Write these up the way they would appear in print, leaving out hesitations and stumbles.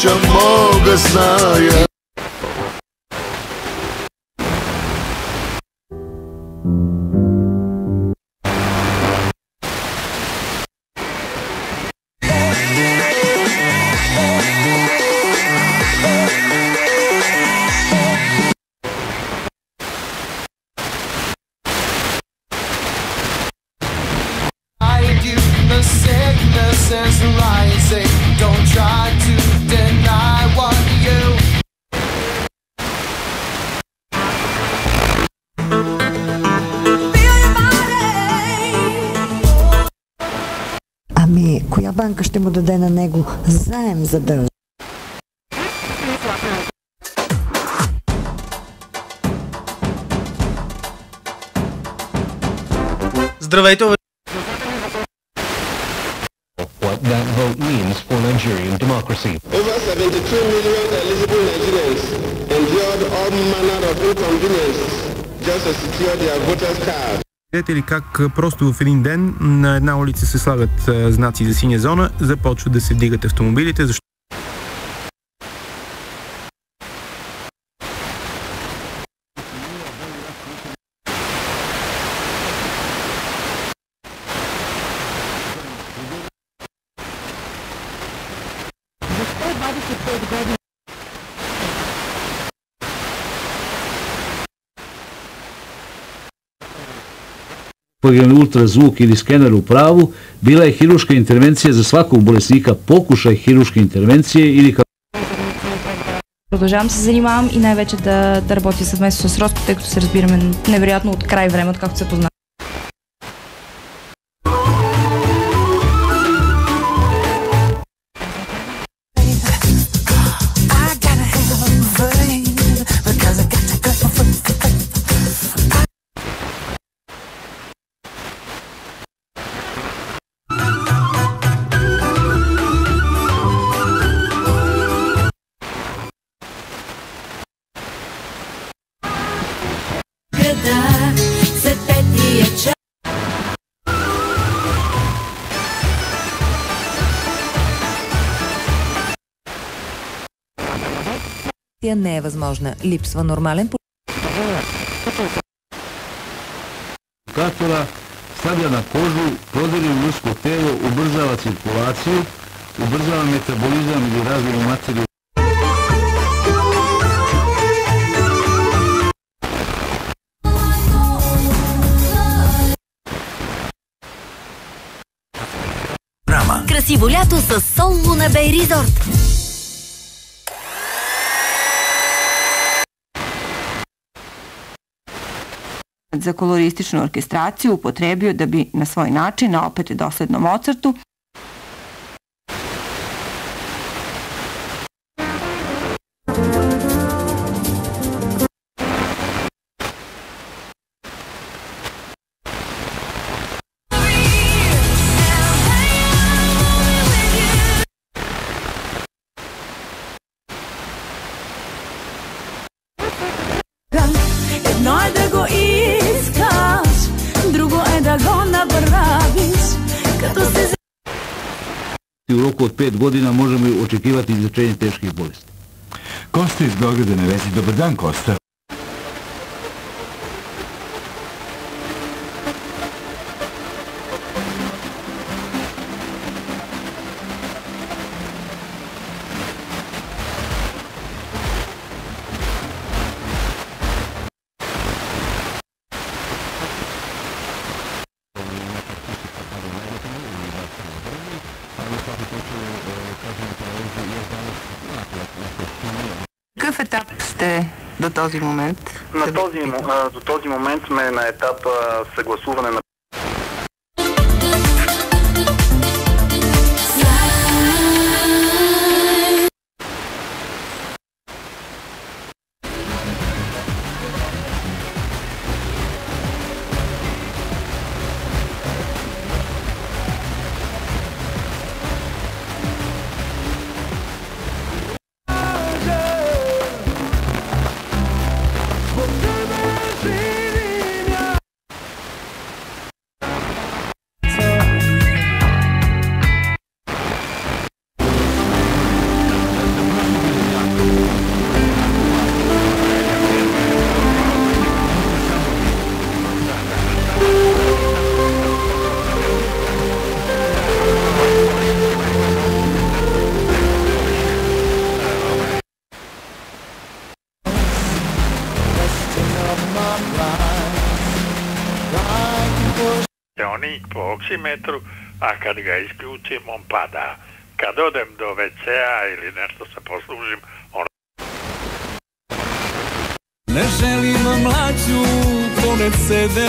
duša moga snaja. Is rising. Don't try to deny what you feel your body. Ами, коя банка ще му даде на него заем за да... Здравейте, what that vote means for Nigerian democracy. Over 72 million eligible Nigerians endured all manner of inconvenience just to secure their voters card. Видите ли как просто в един ден на една улица се слагат знаци за синя зона, започват да се вдигат автомобилите, защото ultrazvuk ili skener u pravu, bila je hirurška intervencija za svakog bolesnika, pokušaj hirurške интервенции или... Продължавам да се занимавам и най-вече да работя съвместно с Роско, тъй като се разбираме невероятно от край време, откакто се познаваме. Не е възможна. Липсва нормален Катора stavlja na kožu, prodiri u ljudsko telo, ubrzava cirkulaciju, ubrzava metabolizam ili razvoj materiju. Красиво лято с Сол Луна Бей Резорт. Za kolorističnu orkestraciju upotrebio da bi na svoj način, a opet dosledno Mozartu, U roku od 5 godina možemo očekivati izlječenje teških bolesti. Kosta iz Beograda na vezi. Dobar dan, Kosta. Какъв етап сте до този момент? До този момент сме на етап съгласуване на zvonik po oksimetru, a kad ga isključim, on pada. Kad odem do WC-a ili nešto se poslužim, on... Ne želim mlađu pored sebe.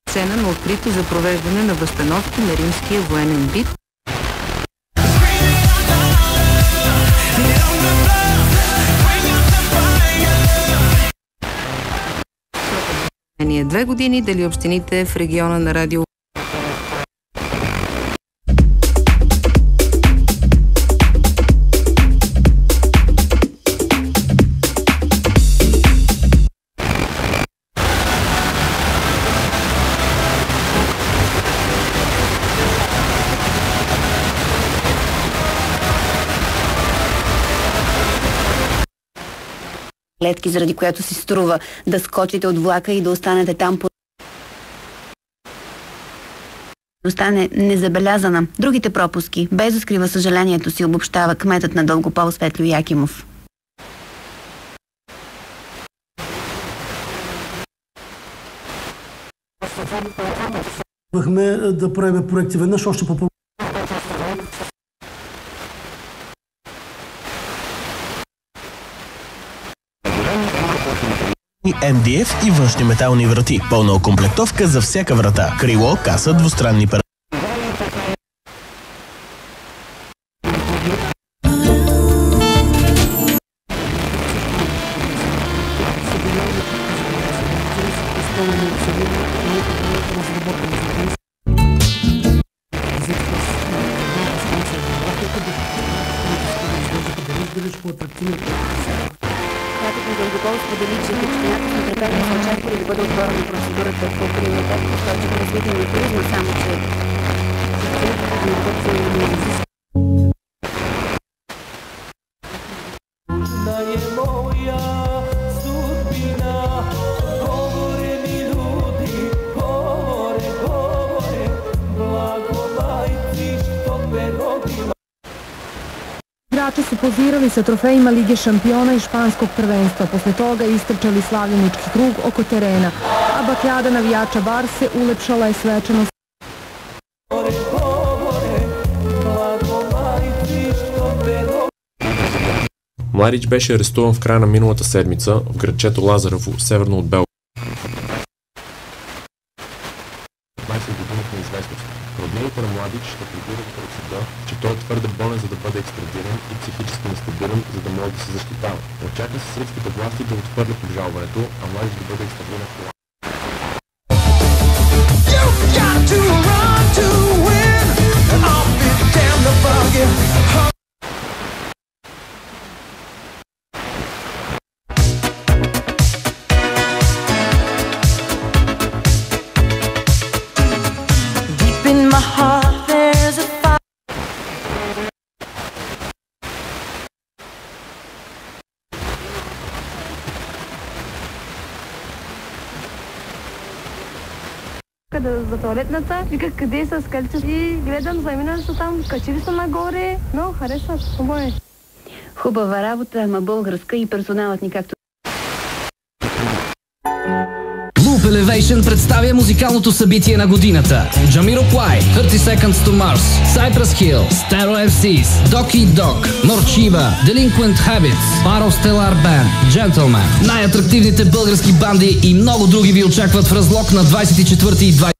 Сцена на открито за провеждане на възстановки на римския военен бит. Ние 2 години дали общините в региона на радио клетки, заради която си струва да скочите от влака и да останете там по... остане незабелязана. Другите пропуски, без да скрива съжалението си, обобщава кметът на Дългопол Светлю Якимов. Бахме да правим проекти веднъж още по MDF и външни метални врати. Пълна окомплектовка за всяка врата. Крило, каса, двустранни пара. Кметът на Дългопол сподели, че в общината с нетърпение са очаквали да бъде отворена процедурата по приоритет по устойчиво развитие на туризма, само че Igrači su pozirali sa trofejima Lige šampiona i španskog prvenstva. Posle toga istrčali slavljenički krug oko terena, a bakljada navijača Barse ulepšala je svečanost. Младич беше арестуван в края на миналата седмица в градчето Лазарево, северно от Белград. 15 години в неизвестност. Роднините на Младич ще пледират пред съда, че той е твърде болен, за да бъде екстрадиран и психически нестабилен, за да може да се защитава. Очаква се сръбските власти да отхвърлят обжалването, а Младич да бъде екстрадиран в Холандия. За туалетната, виках къде са скалите и гледам, заминали са там, качили са нагоре, но харесват, хубаво е. Хубава работа, ама българска и персоналът ни както. Loop Elevation представя музикалното събитие на годината. Jamiroquai, 30 Seconds to Mars, Cypress Hill, Stereo FCs, Doki Dog, Morchiba, Delinquent Habits, Paro Stellar Band, Gentleman. Най-атрактивните български банди и много други ви очакват в Разлог на 24 и 20.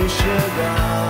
sugar.